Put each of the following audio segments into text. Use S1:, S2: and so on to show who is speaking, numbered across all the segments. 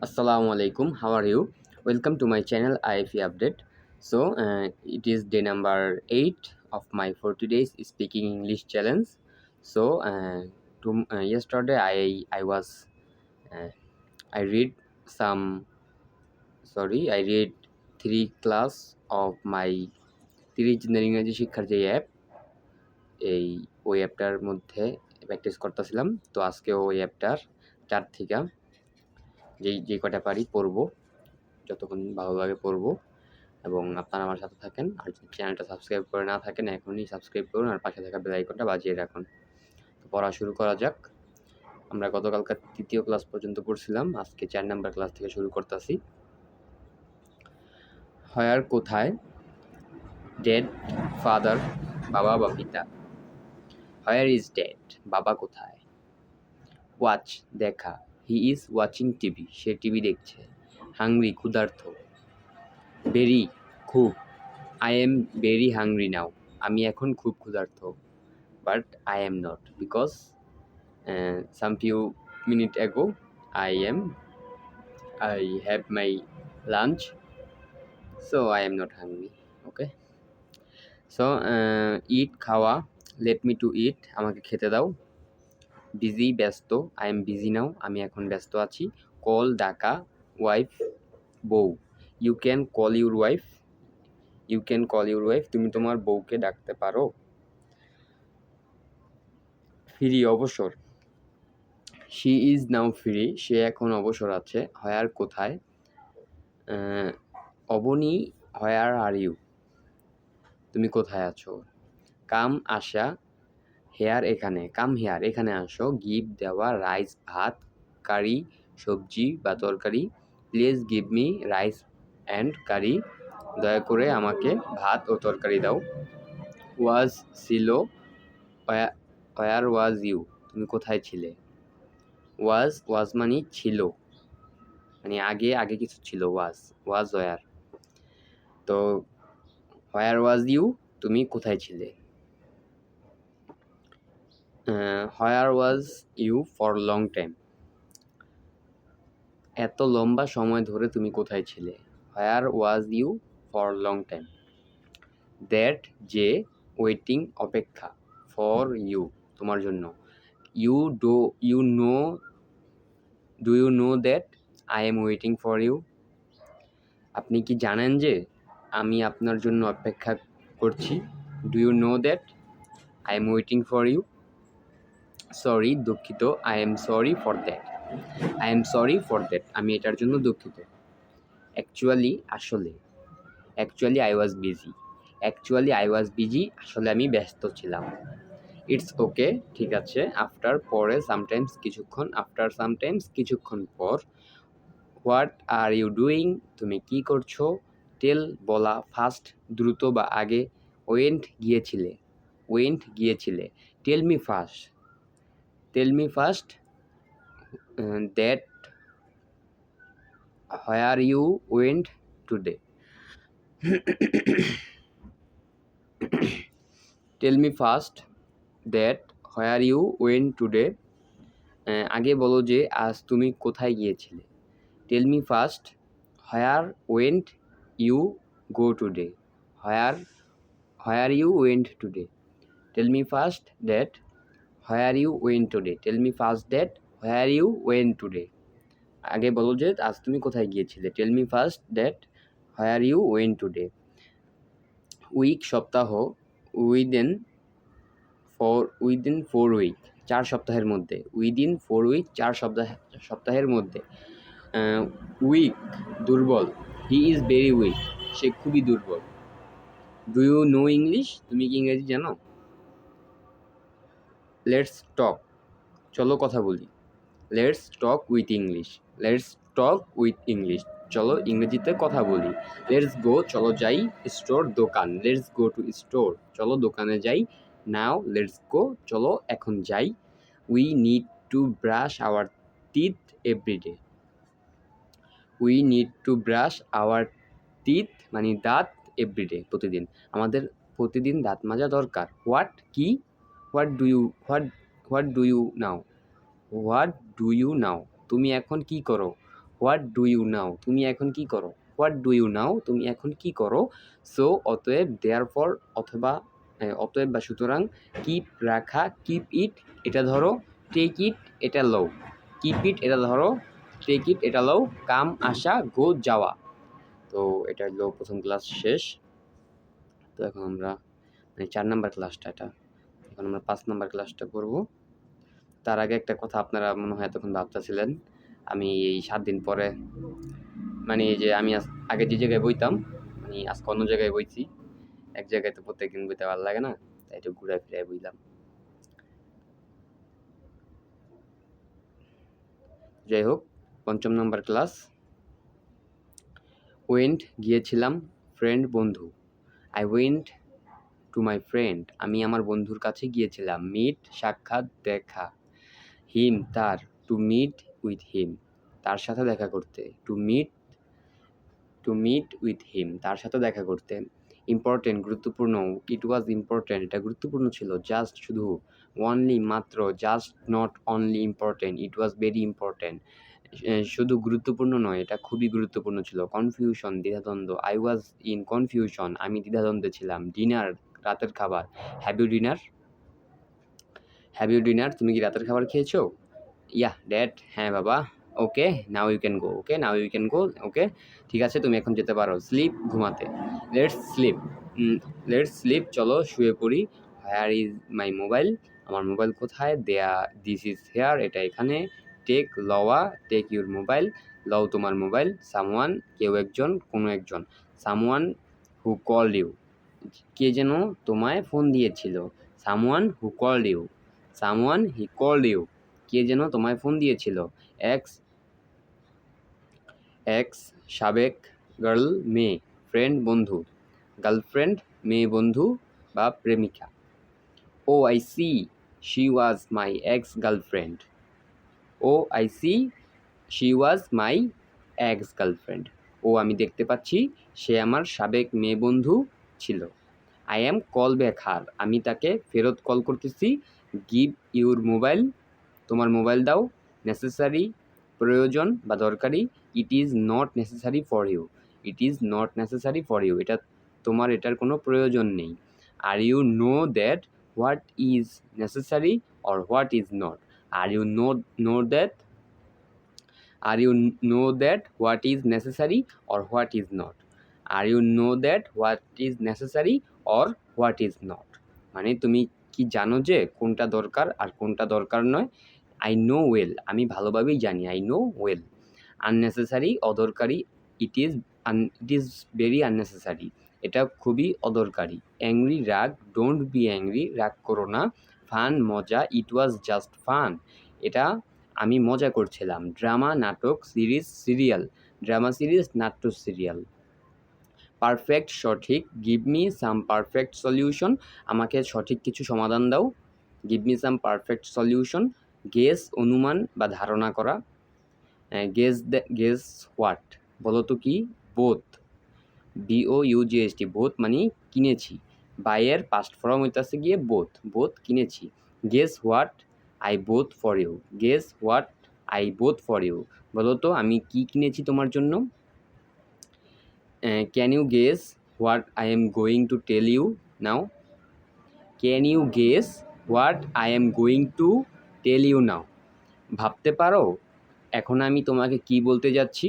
S1: Assalamu alaikum. How are you? Welcome to my channel IFE Update. It is day number 8 of my 40 days speaking English challenge. Yesterday I was uh, I read some I read 3 class of my 30 দিনের ইংরেজি শিক্ষার যে app ওই অ্যাপটার মধ্যে practice করতেছিলাম। তো আজকে ওই অ্যাপটার 4 থেকে যে কটা পারি পড়বো, যতক্ষণ ভালো লাগে পড়বো। এবং আপনারা আমার সাথে থাকেন। আর যদি চ্যানেলটা সাবস্ক্রাইব করে না থাকেন এখনই সাবস্ক্রাইব করুন আর পাশে থাকা বেল আইকনটা বাজিয়ে রাখুন। তো পড়া শুরু করা যাক। আমরা গতকালকে 3য় ক্লাস পর্যন্ত পড়ছিলাম, আজকে 4 নাম্বার ক্লাস থেকে শুরু করতেছি। হোয়ার কোথায়, ডেড ফাদার বাবা বা পিতা। হোয়ার ইজ ডেড বাবা কোথায়। ওয়াচ দেখা, he is watching TV say TV দেখছে। হাংরি ক্ষুধার্ত। বেরি খুব, I am very hungry now আমি এখন খুব ক্ষুধার্ত। But I am not because some few minutes ago I have my lunch, so I am not hungry. Okay, so eat খাওয়া, let me to eat আমাকে খেতে দাও। বিজি ব্যস্ত, I am busy now আমি এখন ব্যস্ত আছি। কল ডাকা, ওয়াইফ বউ, you can call your wife তুমি তোমার বউকে ডাকতে পারো। ফ্রি অবসর, শি ইজ নাও ফ্রি সে এখন অবসর আছে। হোয়ার কোথায়, অবনী হোয়ার আর ইউ তুমি কোথায় আছো। কাম আসা, হেয়ার এখানে, কাম হেয়ার এখানে আসো। গিভ দেওয়া, রাইস ভাত, কারি সবজি বা তরকারি। Please give me rice and curry দয়া করে আমাকে ভাত ও তরকারি দাও। ওয়াজ ছিল, হোয়ার ওয়াজ ইউ তুমি কোথায় ছিলে। ওয়াজ মানে ছিল, মানে আগে কিছু ছিল। Was were. তো হোয়ার ওয়াজ ইউ তুমি কোথায় ছিলে। Where was you for long time এত লম্বা সময় ধরে তুমি কোথায় ছিলে। Where was you for long time. That যে, ওয়েটিং অপেক্ষা, ফর ইউ তোমার জন্য। Do you know that I am waiting for you আপনি কি জানেন যে আমি আপনার জন্য অপেক্ষা করছি। Do you know that I am waiting for you. Sorry দুঃখিত, I am sorry for that আমি এটার জন্য দুঃখিত। অ্যাকচুয়ালি আসলে, অ্যাকচুয়ালি আই ওয়াজ বিজি আসলে আমি ব্যস্ত ছিলাম। ইটস ওকে ঠিক আছে। আফটার পরে, সামটাইমস কিছুক্ষণ পর। হোয়াট আর ইউ ডুইং তুমি কি করছো। টেল বলা, ফাস্ট দ্রুত বা আগে। ওয়েন্ট গিয়েছিলে। Tell me first that where you went today. Tell me first that where you went today আগে বলো যে আজ তুমি কোথায় গিয়েছিলে। Tell me first where went you go today. Where you went today. Tell me first that where you went today আগে বলো যে আজ তুমি কোথায় গিয়েছিলে। Tell me first that where you went today. Week সপ্তাহ, উইদিন 4 উইক 4 সপ্তাহের মধ্যে। উইদিন 4 উইক 4 সপ্তাহের মধ্যে। উইক দুর্বল, হি ইজ ভেরি উইক সে খুবই দুর্বল। ডু ইউ নো ইংলিশ তুমি কি ইংরেজি জানো। লেটস টক চলো কথা বলি। লেটস টক উইথ ইংলিশ চলো ইংরেজিতে কথা বলি। লেটস গো চলো যাই। স্টোর দোকান, লেটস গো টু স্টোর চলো দোকানে যাই। নাও লেটস গো চলো এখন যাই। We need to brush our teeth every day. মানে দাঁত এভরিডে প্রতিদিন, আমাদের প্রতিদিন দাঁত মাজা দরকার। হোয়াট কি, হোয়াট ডু ইউ নাও তুমি এখন কি করো। হোয়াট ডু ইউ নাও, তুমি এখন কি করো। হোয়াট ডু ইউ নাও, তুমি এখন কি করো। সো অতএব, দেয়ারফর অথবা অতএব বা সুতরাং, কিপ রাখা, কিপ ইট এটা ধরো, টেক ইট এটা লও, কিপ ইট এটা ধরো, টেক ইট এটা লও, কাম আসা, গো যাওয়া। তো এটা হলো প্রথম ক্লাস শেষ। তো এখন আমরা 4 নাম্বার ক্লাসটা এটা, এখন আমরা 5 নাম্বার ক্লাসটা করব। তার আগে একটা কথা আপনারা মনে হয় এতক্ষণ ভাবতেছিলেন, আমি এই 7 দিন পরে মানে এই যে আমি আগে যে জায়গায় বইতাম, মানে আজকে অন্য জায়গায় বইছি। এক জায়গায় তো প্রত্যেকদিন বইতে ভালো লাগে না, তাই একটু ঘুরে ফিরে বইলাম। যাই হোক, 5ম নাম্বার ক্লাস। ওয়েন্ট গিয়েছিলাম, ফ্রেন্ড বন্ধু। I went to my friend, আমি আমার বন্ধুর কাছে গিয়েছিলাম। মিট সাক্ষাৎ দেখা, হিম তার, টু মিট উইথ হিম তার সাথে দেখা করতে, টু মিট উইথ হিম তার সাথে দেখা করতে। ইম্পর্টেন্ট গুরুত্বপূর্ণ, ইট ওয়াজ ইম্পর্টেন্ট এটা গুরুত্বপূর্ণ ছিল। জাস্ট শুধু, অনলি মাত্র, just not only important, it was very important শুধু গুরুত্বপূর্ণ নয়, এটা খুবই গুরুত্বপূর্ণ ছিল। কনফিউশন দ্বিধাদ্বন্দ্ব, আই ওয়াজ ইন কনফিউশন আমি দ্বিধাদ্বন্দ্বে ছিলাম। ডিনার রাতের খাবার, হ্যাভ ইউ ডিনার তুমি কি রাতের খাবার খেয়েছো। ইয়া ড্যাড, হ্যাঁ বাবা। ওকে নাও ইউ ক্যান গো, ওকে ঠিক আছে তুমি এখন যেতে পারো। স্লিপ ঘুমাতে, লেটস স্লিপ চলো শুয়ে পড়ি। হোয়ার ইজ মাই মোবাইল, আমার মোবাইল কোথায়। দিস ইজ হেয়ার এটা এখানে। টেক লওয়া, টেক ইউর মোবাইল, লও তোমার মোবাইল। সামওয়ান কেউ একজন, কোনো একজন। সামওয়ান হু কল্ড ইউ, কে যেন তোমায় ফোন দিয়েছিল। Someone who called you, someone he called you, কে যেন তোমায় ফোন দিয়েছিল। এক্স সাবেক, গার্ল মেয়ে, ফ্রেন্ড বন্ধু, গার্লফ্রেন্ড মেয়ে বন্ধু বা প্রেমিকা। Oh I see she was my ex girlfriend, oh I see she was my ex girlfriend, ও আমি দেখতে পাচ্ছি সে আমার সাবেক মেয়ে বন্ধু ছিল। I am call back her, আমি তাকে ফেরত কল করতেছি। গিভ ইউর মোবাইল, তোমার মোবাইল দাও। নেসেসারি প্রয়োজন বা দরকারি। It is not necessary for you, এটা তোমার, এটার কোনো প্রয়োজন নেই। Are you know that what is necessary or what is not, are you know that what is necessary or what is not, মানে তুমি কি জানো যে কোনটা দরকার আর কোনটা দরকার নয়। আই নো ওয়েল, আমি ভালোভাবেই জানি। I know well. আননেসেসারি অদরকারি, ইট ইজ ভেরি আননেসেসারি, এটা খুবই অদরকারি। অ্যাংরি রাগ, ডোন্ট বি অ্যাংরি, রাগ করো না। ফান মজা, ইট ওয়াজ জাস্ট ফান, এটা আমি মজা করছিলাম। ড্রামা নাটক, সিরিজ সিরিয়াল, ড্রামা সিরিজ নাট্য সিরিয়াল। পারফেক্ট সঠিক, give me some perfect solution, আমাকে সঠিক কিছু সমাধান দাও। Give me some perfect solution. Guess অনুমান বা ধারণা করা। গেস হোয়াট, বলো তো কি। বোথ, BOUGHT, বোথ মানে কিনেছি। বাইয়ের পাস্ট ফর্ম হইতেছে গিয়ে বোথ কিনেছি। Guess what I bought for you, বলো তো আমি কি কিনেছি তোমার জন্য। Can you guess what I am going to tell you now, ভাবতে পারো এখন আমি তোমাকে কি বলতে যাচ্ছি।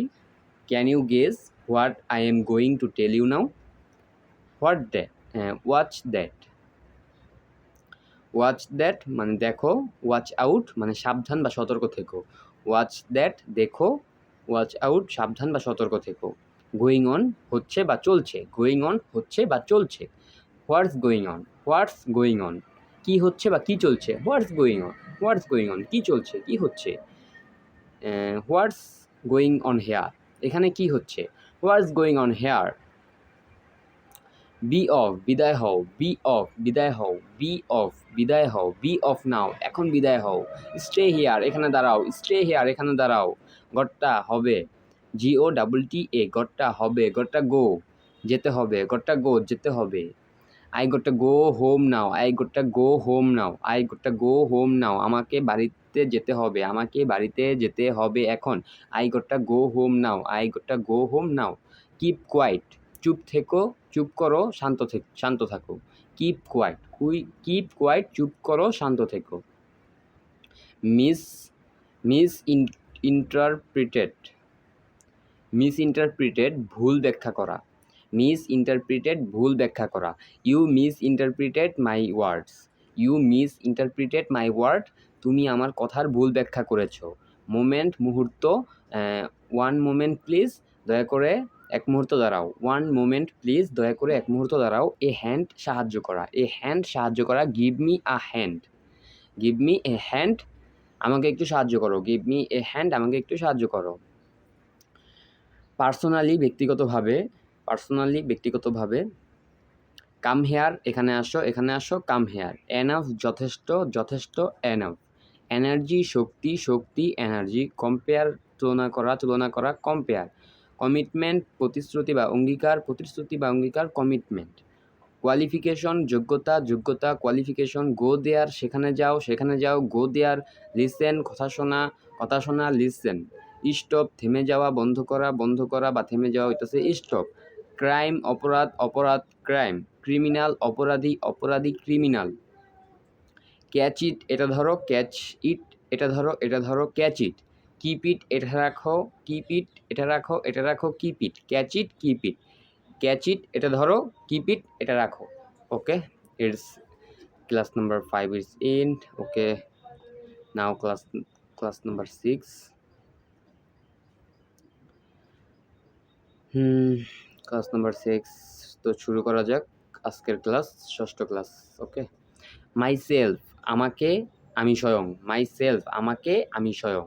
S1: Can you guess what I am going to tell you now. Watch that মানে দেখো। ওয়াচ আউট মানে সাবধান বা সতর্ক থেকো। ওয়াচ দ্যাট দেখো, ওয়াচ আউট সাবধান বা সতর্ক থেকো। গোয়িং অন হচ্ছে বা চলছে, হোয়াটস গোয়িং অন কি হচ্ছে বা কি চলছে। হোয়াটস গোয়িং অন কি চলছে, কি হচ্ছে। হোয়াটস গোয়িং অন হেয়ার, এখানে কি হচ্ছে। What's going on here. Be off বিদায় হও, বি অফ নাও এখন বিদায় হও। স্টে হিয়ার এখানে দাঁড়াও। গট্টা হবে, GOTTA গট্টা হবে, গট্টা গো যেতে হবে। আই গট্টা গো হোম নাও, আমাকে বাড়িতে যেতে হবে, আমাকে বাড়িতে যেতে হবে এখন। I gotta go home now, I gotta go home now. Keep quiet, চুপ থেকো, চুপ করো, শান্ত থাকো। কিপ কোয়াইট, কিপ কোয়াইট, চুপ করো, শান্ত থেকো। মিস মিস ইন্টারপ্রিটেড, মিসইন্টারপ্রিটেড, ভুল ব্যাখ্যা করা। মিসইন্টারপ্রিটেড, ভুল ব্যাখ্যা করা। You misinterpreted my words, you misinterpreted my word, তুমি আমার কথার ভুল ব্যাখ্যা করেছ। মোমেন্ট, মুহূর্ত। ওয়ান মোমেন্ট প্লিজ, দয়া করে এক মুহূর্ত দাঁড়াও। ওয়ান মোমেন্ট প্লিজ, দয়া করে এক মুহূর্ত দাঁড়াও। এ হ্যান্ড, সাহায্য করা। এ হ্যান্ড, সাহায্য করা। Give me a hand, give me a hand, আমাকে একটু সাহায্য করো। গিভ মি এ হ্যান্ড, আমাকে একটু সাহায্য করো। পার্সোনালি, ব্যক্তিগতভাবে। পার্সোনালি, ব্যক্তিগতভাবে। কাম হেয়ার, এখানে আসো, এখানে আসো। Come here. এনাফ, যথেষ্ট, যথেষ্ট। এনাফ। এনার্জি, শক্তি, শক্তি। এনার্জি। কম্পেয়ার, তুলনা করা, তুলনা করা। কম্পেয়ার। কমিটমেন্ট, প্রতিশ্রুতি বা অঙ্গীকার, প্রতিশ্রুতি বা অঙ্গীকার। কমিটমেন্ট। কোয়ালিফিকেশন, যোগ্যতা, যোগ্যতা। কোয়ালিফিকেশন। গো দেয়ার, সেখানে যাও, সেখানে যাও। গো দেয়ার। লিসেন, কথা শোনা, কথা শোনা। লিসেন। স্টপ, থেমে যাওয়া, বন্ধ করা, বন্ধ করা বা থেমে যাওয়া হইতেছে স্টপ। ক্রাইম, অপরাধ, অপরাধ। ক্রাইম। ক্রিমিনাল, অপরাধী, অপরাধী। ক্রিমিনাল। ক্যাচ ইট, এটা ধরো। ক্যাচ ইট, এটা ধরো, এটা ধরো। Catch it. কিপ ইট, এটা রাখো। কিপ ইট, এটা রাখো, এটা রাখো। Keep it. Catch it, keep it. Catch ইট, এটা ধরো। কিপ ইট, এটা রাখো। ওকে, it's class number 5 is in. Okay, now class number 6. Class number 6 তো শুরু করা যাক আজকের ক্লাস, ষষ্ঠ ক্লাস। ওকে, মাই সেলফ, আমাকে, আমি স্বয়ং। মাই সেলফ, আমাকে, আমি স্বয়ং।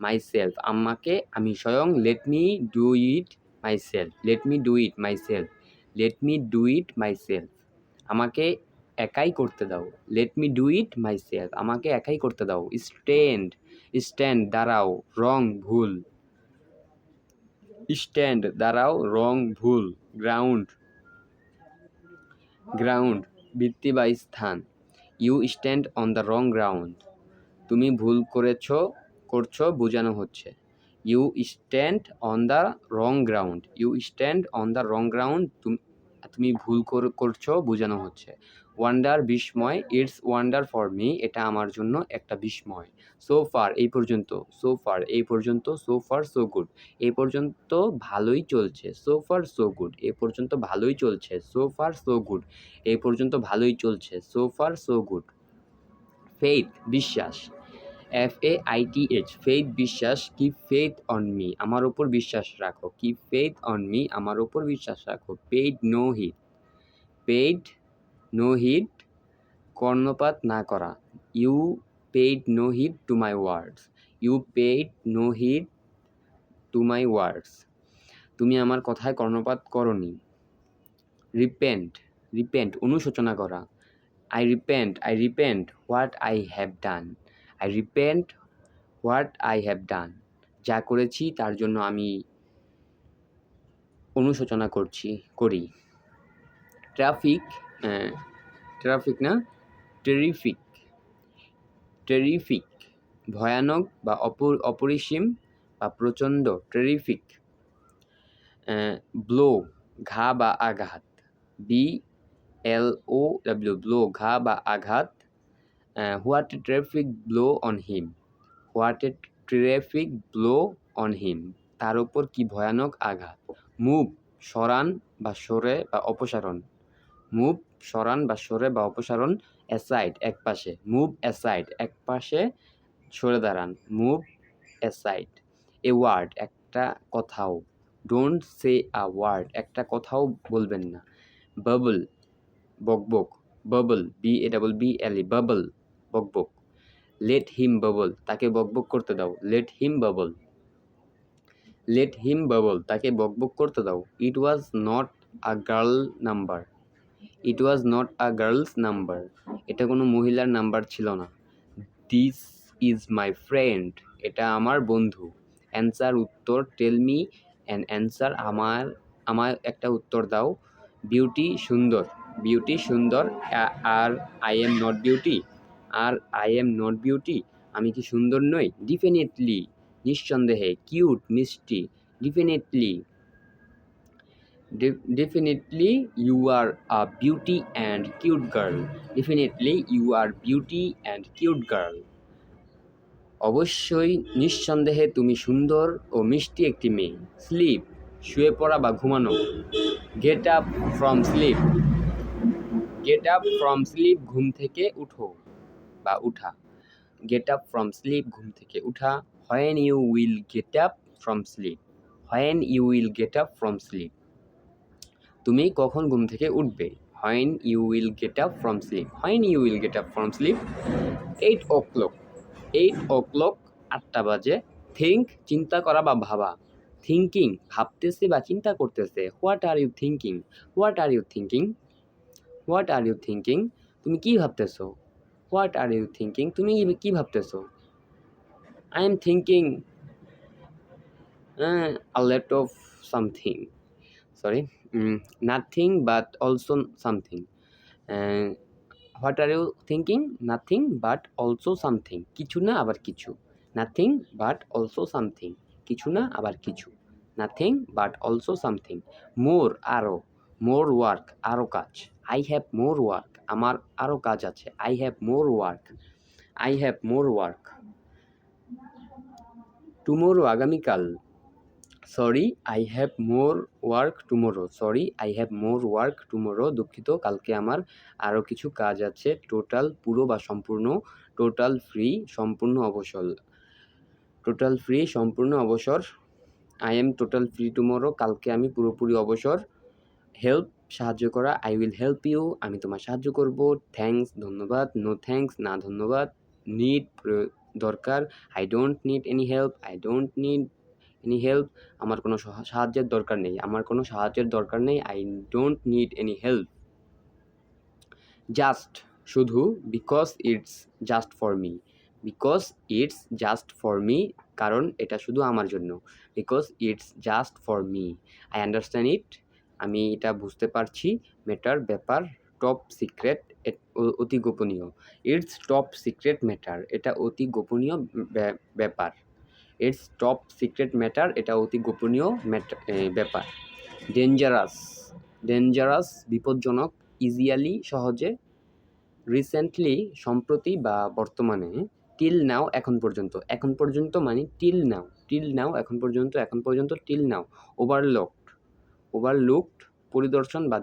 S1: মাই সেলফ, আমাকে, আমি স্বয়ং। Let me do it my self, let me do it my self, let me do it my self, আমাকে একাই করতে দাও। Let me do it my self, আমাকে একাই করতে দাও। স্ট্যান্ড, স্ট্যান্ড, দাঁড়াও। রং, ভুল। স্ট্যান্ড, দাঁড়াও। রং, ভুল। গ্রাউন্ড, গ্রাউন্ড, ভিত্তি বা স্থান। You stand on the wrong ground, তুমি ভুল করছো বোঝানো হচ্ছে। You stand on the wrong ground, you stand on the wrong ground, তুমি ভুল করছো বোঝানো হচ্ছে। ওয়ান্ডার, বিস্ময়। ইটস ওয়ান্ডার ফর মি, এটা আমার জন্য একটা বিস্ময়। সো ফার, এই পর্যন্ত। সো ফার, এই পর্যন্ত। সো ফার সো গুড, এই পর্যন্ত ভালোই চলছে। সো ফার সো গুড, এই পর্যন্ত ভালোই চলছে। সো ফার সো গুড, এই পর্যন্ত ভালোই চলছে। So far so good. Faith, বিশ্বাস। FAITH, ফেইথ, বিশ্বাস। কিপ ফেইথ অন মি, আমার ওপর বিশ্বাস রাখো। কিপ ফেইথ অন মি, আমার ওপর বিশ্বাস রাখো। Paid no heed, paid no heed, কর্ণপাত না করা। You paid no heed to my words, you paid no heed to my words, তুমি আমার কথায় কর্ণপাত করনি। রিপেন্ট, রিপেন্ট, অনুশোচনা করা। I repent what I have done, I repent what I have done, যা করেছি তার জন্য আমি অনুশোচনা করি। ট্রাফিক, ট্রাফিক না, টেরিফিক, টেরিফিক, ভয়ানক বা অপরিসীম বা প্রচণ্ড। টেরিফিক। ব্লো, ঘা বা আঘাত। BLOW, ব্লো, ঘা বা আঘাত। What a traffic blow on him, what a traffic blow on him, তার উপর কি ভয়ানক আঘাত। মুভ, সরান বা সরে বা অপসারণ। মুভ, সরান বা সরে বা অপসারণ। অ্যাসাইড, এক পাশে। মুভ অ্যাসাইড, এক পাশে সরে দাঁড়ান। Move aside. এ ওয়ার্ড, একটা কথাও। ডোন্ট সে আ ওয়ার্ড, একটা কথাও বলবেন না। বাবল, বকবক। বাবল, BABBLE, বাবল, বকবক। লেট হিম বাবল, তাকে বকবক করতে দাও। Let him babble, let him babble, তাকে বকবক করতে দাও। It was not a girl number, it was not a girls number, এটা কোনো মহিলার নাম্বার ছিল না। দিস ইজ মাই ফ্রেন্ড, এটা আমার বন্ধু। অ্যান্সার, উত্তর। টেল মি অ্যান অ্যান্সার, আমার একটা উত্তর দাও। বিউটি, সুন্দর, বিউটি, সুন্দর। Are I am not beauty, are I am not beauty, আমি কি সুন্দর নই? ডেফিনেটলি, নিঃসন্দেহে। কিউট, মিষ্টি। Definitely, definitely you are a beauty and cute girl. Definitely you are beauty and cute girl. অবশ্যই, নিঃসন্দেহে তুমি সুন্দর ও মিষ্টি একটি মেয়ে। স্লিপ, শুয়ে পড়া বা ঘুমানো। Get up from sleep, get up from sleep, ঘুম থেকে উঠো বা উঠা। গেট আপ ফ্রম স্লিপ, ঘুম থেকে উঠা। When you will get up from sleep, when you will get up from sleep, তুমি কখন ঘুম থেকে উঠবে। When you will get up from sleep, when you will get up from sleep. 8 o'clock, 8 o'clock, 8টা বাজে। থিঙ্ক, চিন্তা করা বা ভাবা। থিঙ্কিং, ভাবতেছে বা চিন্তা করতেছে। What are you thinking, what are you thinking, what are you thinking, তুমি কি ভাবতেছো। হোয়াট আর ইউ থিঙ্কিং, তুমি কি ভাবতেছো। I am thinking a lot of something, sorry, nothing but also something. What are you thinking, nothing but also something, কিছু না আবার কিছু। নাথিং বাট অলসো সামথিং, কিছু না আবার কিছু। Nothing but also something. More, আরও। মোর ওয়ার্ক, আরও কাজ। আই হ্যাভ মোর ওয়ার্ক, আমার আরও কাজ আছে। I have more work, I have more work. Tomorrow, আগামীকাল। Sorry I have more work tomorrow, sorry I have more work tomorrow, দুঃখিত কালকে আমার আরও কিছু কাজ আছে। টোটাল, পুরো বা সম্পূর্ণ। টোটাল ফ্রি, সম্পূর্ণ অবসর। টোটাল ফ্রি, সম্পূর্ণ অবসর। I am total free tomorrow, কালকে আমি পুরোপুরি অবসর। হেল্প, সাহায্য করা। আই উইল হেল্প ইউ, আমি তোমার সাহায্য করব। থ্যাঙ্কস, ধন্যবাদ। নো থ্যাঙ্কস, না ধন্যবাদ। নিড, দরকার। I don't need any help, I don't need any help, আমার কোনো সাহায্যের দরকার নেই, আমার কোনো সাহায্যের দরকার নেই। I don't need any help. Just, শুধু। Because it's just for me, because it's just for me, কারণ এটা শুধু আমার জন্য। Because it's just for me. I understand it, আমি এটা বুঝতে পারছি। ম্যাটার, ব্যাপার। টপ সিক্রেট, অতি গোপনীয়। ইটস টপ সিক্রেট ম্যাটার, এটা অতি গোপনীয় ব্যাপার। ইটস টপ সিক্রেট ম্যাটার, এটা অতি গোপনীয় ব্যাপার। ডেঞ্জারাস, ডেঞ্জারাস, বিপজ্জনক। ইজিয়ালি, সহজে। রিসেন্টলি, সম্প্রতি বা বর্তমানে। টিল নাও, এখন পর্যন্ত। এখন পর্যন্ত মানে টিল নাও, টিল নাও, এখন পর্যন্ত, এখন পর্যন্ত, টিল নাও। ওভারলুকড, ওভারলুকড, পরিদর্শন বা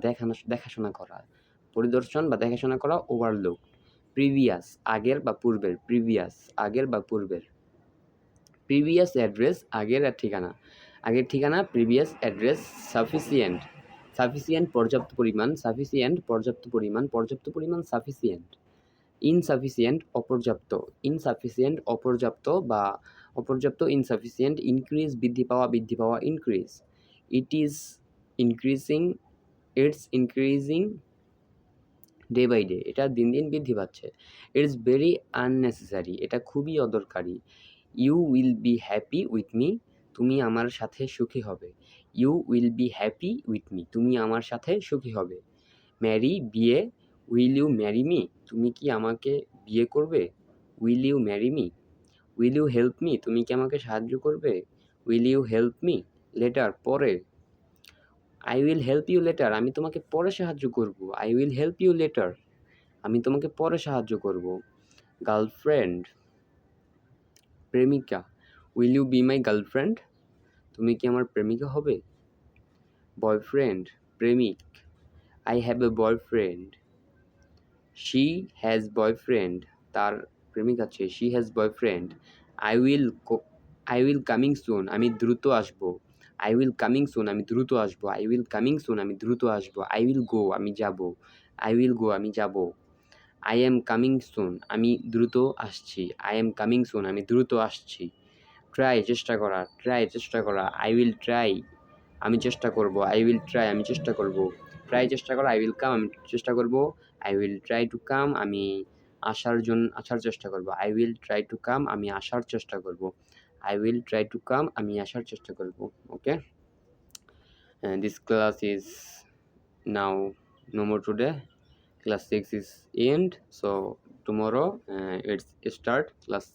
S1: দেখাশোনা করা। পরিদর্শন বা দেখাশোনা করা, ওভারলুকড। প্রিভিয়াস, আগের বা পূর্বের। প্রিভিয়াস, আগের বা পূর্বের। প্রিভিয়াস অ্যাড্রেস, আগের ঠিকানা। আগের ঠিকানা, প্রিভিয়াস অ্যাড্রেস। সাফিসিয়েন্ট, সাফিসিয়েন্ট, পর্যাপ্ত পরিমাণ। সাফিসিয়েন্ট, পর্যাপ্ত পরিমাণ, পর্যাপ্ত পরিমাণ। সাফিসিয়েন্ট। ইনসাফিসিয়েন্ট, অপর্যাপ্ত। ইনসাফিসিয়েন্ট, অপর্যাপ্ত বা অপর্যাপ্ত। ইনসাফিসিয়েন্ট, ইনক্রিজ, বৃদ্ধি পাওয়া, বৃদ্ধি পাওয়া। Increase, it is increasing, it's increasing day by day, এটা দিন দিন বৃদ্ধি পাচ্ছে। ইটস ভেরি আননেসেসারি, এটা খুবই অদরকারি। You will be happy with me, তুমি আমার সাথে সুখী হবে। You will be happy with me, তুমি আমার সাথে সুখী হবে। ম্যারি, বিয়ে। উইল ইউ ম্যারি মি, তুমি কি আমাকে বিয়ে করবে। Will you marry me. Will you help me, তুমি কি আমাকে সাহায্য করবে। Will you help me. Later, পরে। I will help you later, আমি তোমাকে পরে সাহায্য করব। I will help you later, আমি তোমাকে পরে সাহায্য করব। গার্লফ্রেন্ড, প্রেমিকা। Will you be my girlfriend, তুমি কি আমার প্রেমিকা হবে। বয়ফ্রেন্ড, প্রেমিক। I have a boyfriend. She has boyfriend, তার প্রেমিক আছে। She has boyfriend. I will coming soon, আমি দ্রুত আসবো। আই উইল কামিং সুন, আমি দ্রুত আসবো। আই উইল কামিং সুন, আমি দ্রুত আসবো। আই উইল গো, আমি যাব। আই উইল গো, আমি যাব। আই এম কামিং সুন, আমি দ্রুত আসছি। আই এম কামিং সুন, আমি দ্রুত আসছি। ট্রাই, চেষ্টা করা। ট্রাই, চেষ্টা করা। আই উইল ট্রাই, আমি চেষ্টা করব। আই উইল ট্রাই, আমি চেষ্টা করব। ট্রাই, চেষ্টা করা। আই উইল কাম, আমি চেষ্টা করব। I will try to come, আমি আসার চেষ্টা করব। I will try to come, আমি আসার চেষ্টা করব। I will try to come, আমি আসার চেষ্টা করব। Okay, this class is now no more today. Class 6 is end, so tomorrow it's start class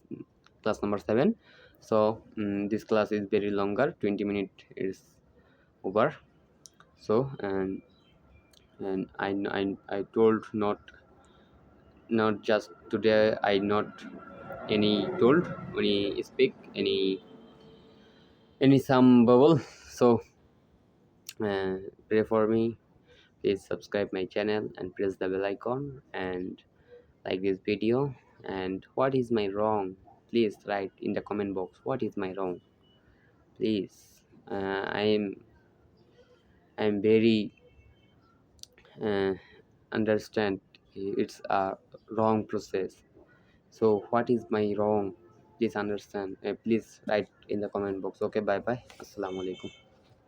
S1: number 7. So this class is very longer, 20 minutes is over. So and I told not just today, I not any told any speak any some bubble. So pray for me. Please subscribe my channel and press the bell icon and like this video. And what is my wrong? Please write in the comment box what is my wrong. Please, I'm very uh, understand it's a wrong process. So what is my wrong? Please understand. Please write in the comment box. Okay, bye bye. Assalamu alaikum.